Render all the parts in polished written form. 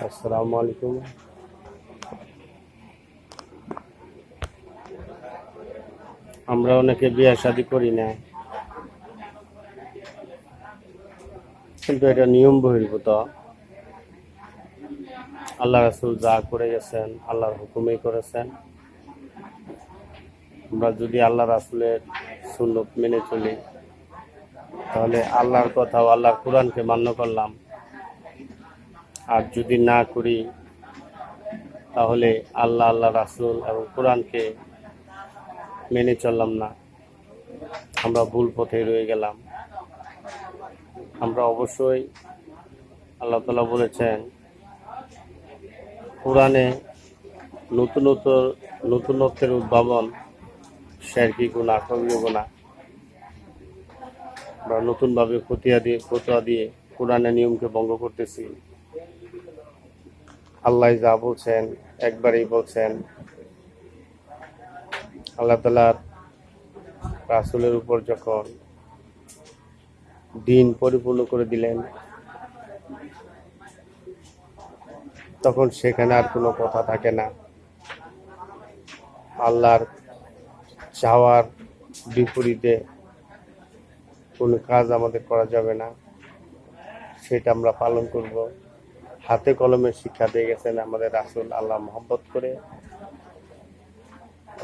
আসসালামু আলাইকুম। আমরা অনেকে বিয়ে শাদী করি না, কিন্তু এটা নিয়ম বহির্ভূত। আল্লাহ রাসূল যা করে গেছেন আল্লাহর হুকুমেই করেছেন। আমরা যদি আল্লাহ রাসূলের সুন্নত মেনে চলি তাহলে আল্লাহর কথা ও আল্লাহর কোরআনকে মান্য করলাম, আর যদি না করি তাহলে আল্লাহ রাসূল এবং কোরআনকে মেনে চললাম না, আমরা ভুল পথে রয়ে গেলাম। আমরা অবশ্যই, আল্লাহ তাআলা বলেছেন কোরআনে নতুনত্বের উদ্ভাবন শিরকি গুনাহ, কবিরা গুনাহ। আমরা নতুনভাবে ফতোয়া দিয়ে কোরআনের নিয়মকে ভঙ্গ করতেছি। আল্লাহ যা বলছেন একবারেই বলছেন। আল্লাহ তাআলার রাসূলের উপর যখন দিন পরিপূর্ণ করে দিলেন, তখন সেখানে আর কোনো কথা থাকে না। আল্লাহর চাওয়ার বিপরীতে কোনো কাজ আমাদের করা যাবে না, সেটা আমরা পালন করব। হাতে কলমে শিক্ষা দিয়ে গেছেন আমাদের রাসূল। আল্লাহ মহব্বত করে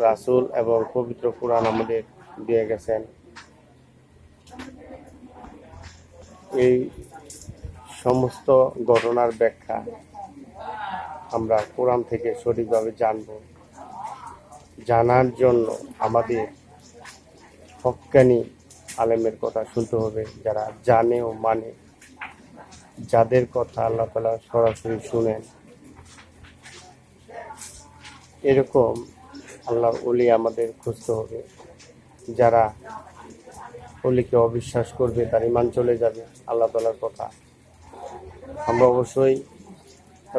রাসূল এবং পবিত্র কোরআন আমাদের দিয়ে গেছেন। এই সমস্ত ঘটনার ব্যাখ্যা আমরা কোরআন থেকে সঠিকভাবে জানব। জানার জন্য আমাদের হক্কানি আলেমের কথা শুনতে হবে, যারা জানে ও মানে, যাদের কথা আল্লাহ তাআলা সরাসরি শুনেন। এরকম আল্লাহর ওলি আমাদের খুঁজতে হবে। যারা ওলিকে অবিশ্বাস করবে তার ঈমান চলে যাবে আল্লাহ তাআলার কথা। আমরা অবশ্যই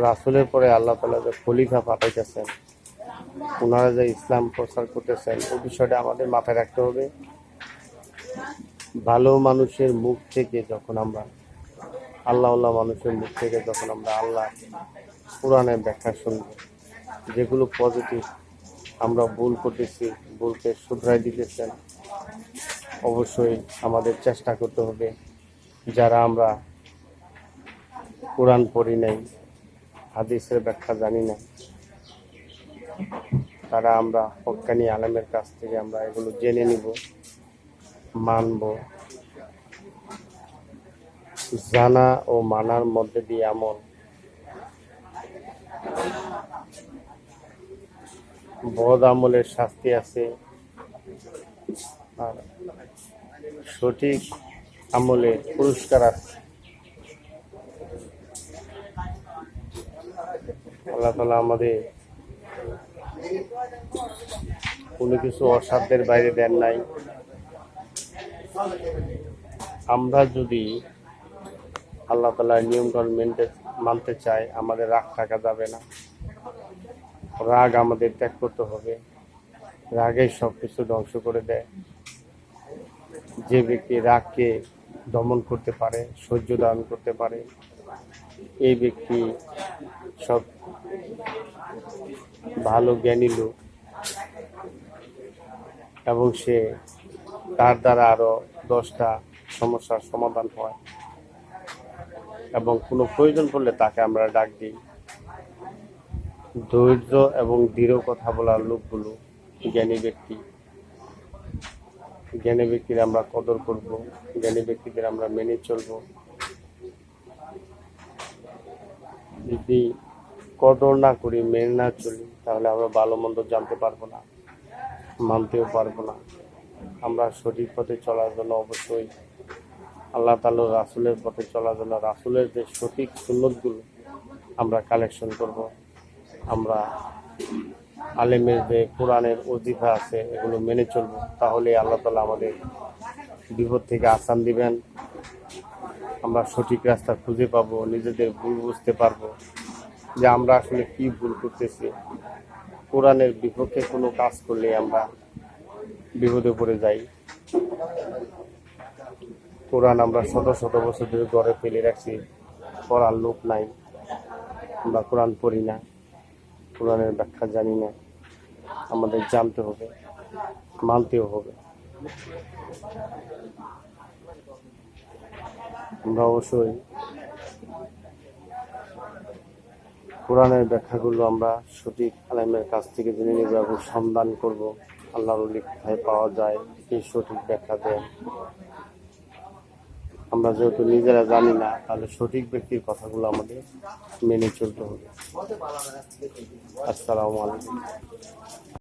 রাসূলের পরে আল্লাহ তাআলা যে খলিফা পাঠাইতেছেন, ওনারা যে ইসলাম প্রচার করতেছেন, ওই বিষয়টা আমাদের মাথায় রাখতে হবে। ভালো মানুষের মুখ থেকে যখন আমরা আল্লাহ মানুষের মুখ থেকে যখন আমরা আল্লাহ কোরআনের ব্যাখ্যা শুনব, যেগুলো পজিটিভ, আমরা ভুল করতেছি, ভুলকে শুধরাই দিতেছেন, অবশ্যই আমাদের চেষ্টা করতে হবে। যারা আমরা কোরআন পড়ি নাই, হাদিসের ব্যাখ্যা জানি না, তারা আমরা হক্কানি আলেমের কাছ থেকে আমরা এগুলো জেনে নিব, মানব। জানা ও মানার মধ্যে দিয়ে আমল। বদ আমলের শাস্তি আছে, আর সঠিক আমলে পুরস্কার আছে। আল্লাহ তাআলা আমাদের কোনো কিছু অসাধ্যের বাইরে দেন নাই। আমরা যদি আল্লাহ তাআলার নিয়মকানুন মানতে চাই, আমাদের রাগ থাকা যাবে না। রাগ আমাদের ত্যাগ করতে হবে। রাগেই সব কিছু ধ্বংস করে দেয়। যে ব্যক্তি রাগকে দমন করতে পারে, সহ্য ধারণ করতে পারে, এই ব্যক্তি সব ভালো জ্ঞানী লোক, এবং সে তার দ্বারা আরো 10টা সমস্যার সমাধান হয়, এবং কোনো প্রয়োজন পড়লে তাকে আমরা ডাক দিই। ধৈর্য এবং দৃঢ় কথা বলার লোকগুলো জ্ঞানী ব্যক্তি। জ্ঞানী ব্যক্তির আমরা কদর করব, জ্ঞানী ব্যক্তিদের আমরা মেনে চলব। যদি কদর না করি, মেনে না চলি, তাহলে আমরা ভালো মন্দ জানতে পারবো না, মানতেও পারবো না। আমরা সঠিক পথে চলার জন্য অবশ্যই আল্লাহ তাআলা রাসূলের পথে চলার জন্য রাসূলের যে সঠিক সুন্নতগুলো আমরা কালেকশন করব। আমরা আলেমের যে কোরআনের ওজিফা আছে এগুলো মেনে চলব, তাহলে আল্লাহ তাআলা আমাদের বিপদ থেকে আসান দিবেন। আমরা সঠিক রাস্তা খুঁজে পাবো, নিজেদের ভুল বুঝতে পারবো যে আমরা আসলে কি ভুল করতেছি। কোরআনের বিপক্ষে কোনো কাজ করলে আমরা বিপদে পড়ে যাই। কোরআন আমরা শত শত বছর ধরে ঘরে ফেলে রাখছি, পড়ার লোক নাই। আমরা কোরআন পড়ি না, কোরআনের ব্যাখ্যা জানি না, আমাদের জানতে হবে, মানতেও হবে। আমরা অবশ্যই কোরআনের ব্যাখ্যাগুলো আমরা সঠিক আলেমের কাছ থেকে জেনে নেব এবং সন্ধান করব আল্লাহর ওলি কোথায় পাওয়া যায়, এই সঠিক ব্যাখ্যা দেন। আমরা যেহেতু নিজেরা জানি না, তাহলে সঠিক ব্যক্তির কথাগুলো আমাদের মেনে চলতে হবে। আসসালামু আলাইকুম।